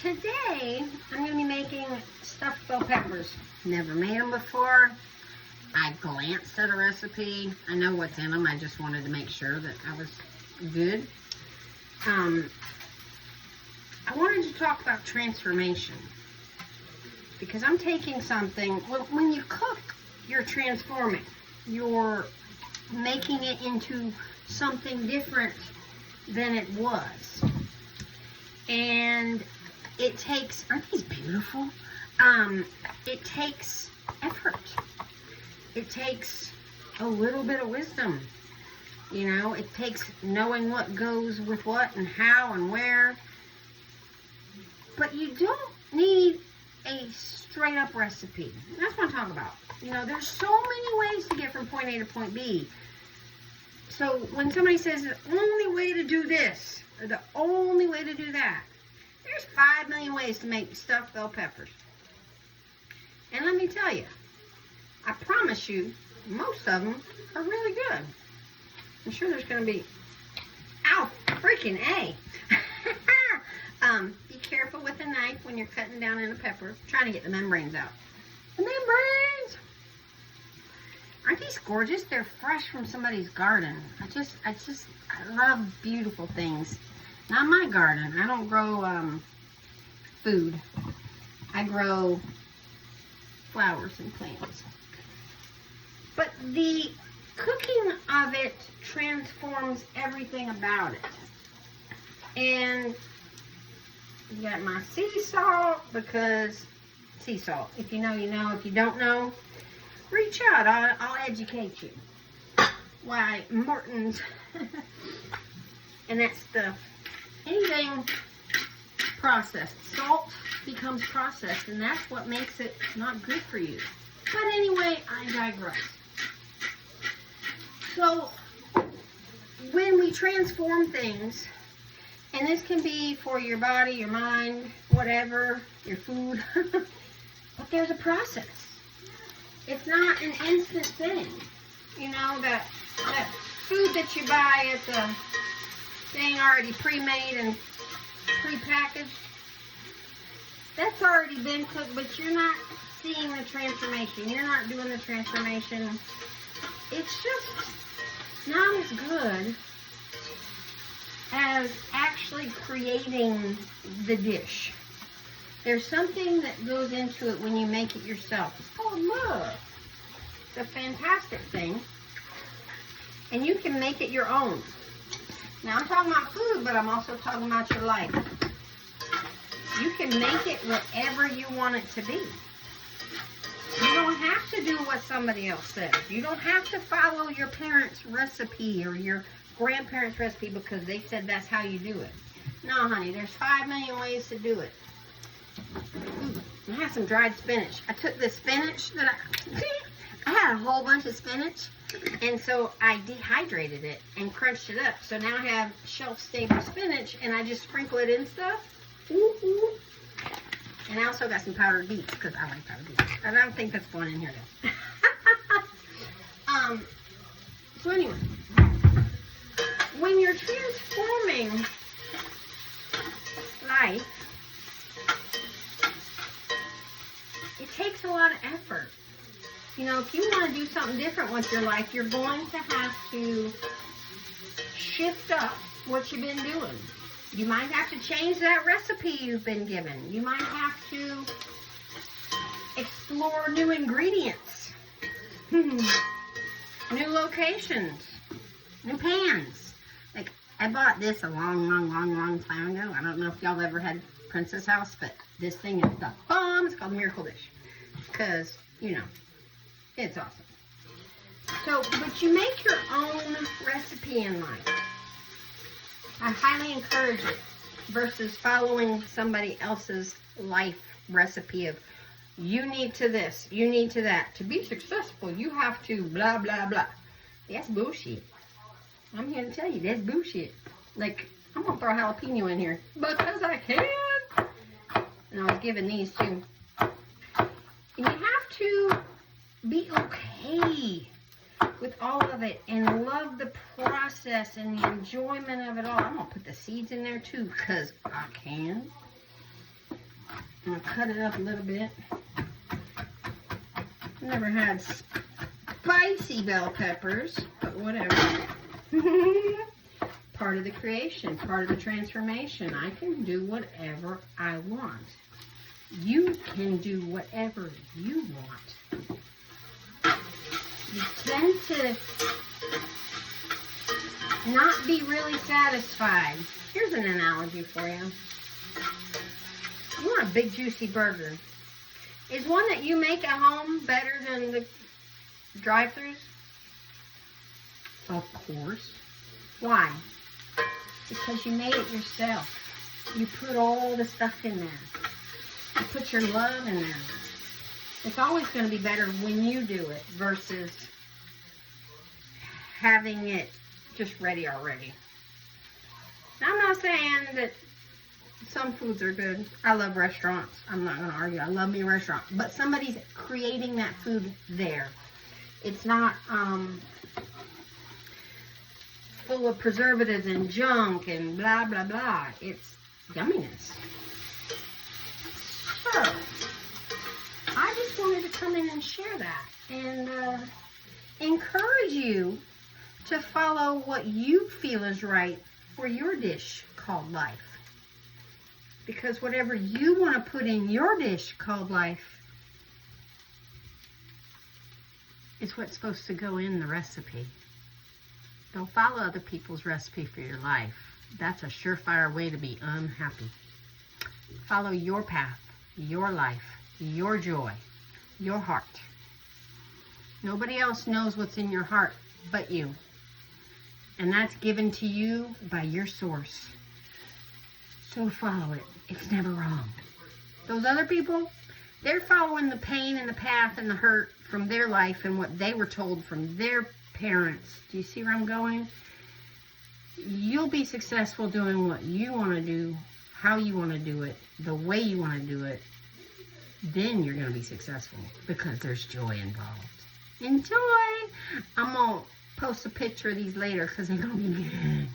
today I'm going to be making stuffed bell peppers. Never made them before. I glanced at a recipe. I know what's in them. I just wanted to make sure that I was good. I wanted to talk about transformation, because I'm taking something, when you cook, you're transforming. You're making it into something different than it was. And it takes, aren't these beautiful? It takes effort. It takes a little bit of wisdom. You know, it takes knowing what goes with what and how and where. But you don't need a straight up recipe. That's what I'm talking about. You know, there's so many ways to get from point A to point B. So when somebody says the only way to do this, or the only way to do that, there's 5 million ways to make stuffed bell peppers. And let me tell you, I promise you, most of them are really good. I'm sure there's going to be, ow, freaking A. Be careful with a knife when you're cutting down in a pepper, trying to get the membranes out. The membranes! Aren't these gorgeous? They're fresh from somebody's garden. I love beautiful things. Not my garden. I don't grow food. I grow flowers and plants. But the cooking of it transforms everything about it. And you got my sea salt, because sea salt, if you know, you know. If you don't know, reach out. I'll educate you. Why, Morton's. And that's anything processed. Salt becomes processed, and that's what makes it not good for you. But anyway, I digress. So, when we transform things, and this can be for your body, your mind, whatever, your food, but there's a process. It's not an instant thing. You know, that food that you buy at the thing already pre-made and pre-packaged, that's already been cooked, but you're not seeing the transformation. You're not doing the transformation. It's just not as good as actually creating the dish. There's something that goes into it when you make it yourself. It's called love. It's a fantastic thing. And you can make it your own. Now, I'm talking about food, but I'm also talking about your life. You can make it whatever you want it to be. You don't have to do what somebody else says. You don't have to follow your parents' recipe or your grandparents' recipe because they said that's how you do it. No, honey, there's 5 million ways to do it. I have some dried spinach. I took this spinach that I had a whole bunch of spinach, and so I dehydrated it and crunched it up. So now I have shelf-stable spinach, and I just sprinkle it in stuff. Ooh, ooh. And I also got some powdered beets, because I like powdered beets. I don't think that's going in here, though. So anyway, when you're transforming life, it takes a lot of effort. You know, if you want to do something different with your life, you're going to have to shift up what you've been doing. You might have to change that recipe you've been given. You might have to explore new ingredients, new locations, new pans. Like, I bought this a long time ago. I don't know if y'all ever had Princess House, but this thing is the bomb. It's called Miracle Dish. Because, you know, it's awesome. So, but you make your own recipe in life. I highly encourage it versus following somebody else's life recipe of, you need to this, you need to that. To be successful, you have to blah, blah, blah. That's bullshit. I'm here to tell you, that's bullshit. Like, I'm going to throw a jalapeno in here because I can. And I was given these too. And you have to be okay with all of it and love the process and the enjoyment of it all. I'm going to put the seeds in there too because I can. I'm going to cut it up a little bit. Never had spicy bell peppers, but whatever. Part of the creation, part of the transformation. I can do whatever I want. You can do whatever you want. You tend to not be really satisfied. Here's an analogy for you. You want a big juicy burger. Is one that you make at home better than the drive-thrus? Of course. Why? Because you made it yourself. You put all the stuff in there. You put your love in there. It's always going to be better when you do it versus having it just ready already. Now, I'm not saying that some foods are good. I love restaurants. I'm not going to argue. I love me a restaurant. But somebody's creating that food there. It's not full of preservatives and junk and blah, blah, blah. It's yumminess. So, I just wanted to come in and share that and encourage you to follow what you feel is right for your dish called life. Because whatever you want to put in your dish called life is what's supposed to go in the recipe. Don't follow other people's recipe for your life. That's a surefire way to be unhappy. Follow your path, your life, your joy, your heart. Nobody else knows what's in your heart but you. And that's given to you by your source. So follow it. It's never wrong. Those other people, they're following the pain and the path and the hurt from their life and what they were told from their parents. Do you see where I'm going? You'll be successful doing what you want to do, how you want to do it, the way you want to do it. Then you're going to be successful because there's joy involved. Enjoy! I'm going to post a picture of these later because they're going to be good.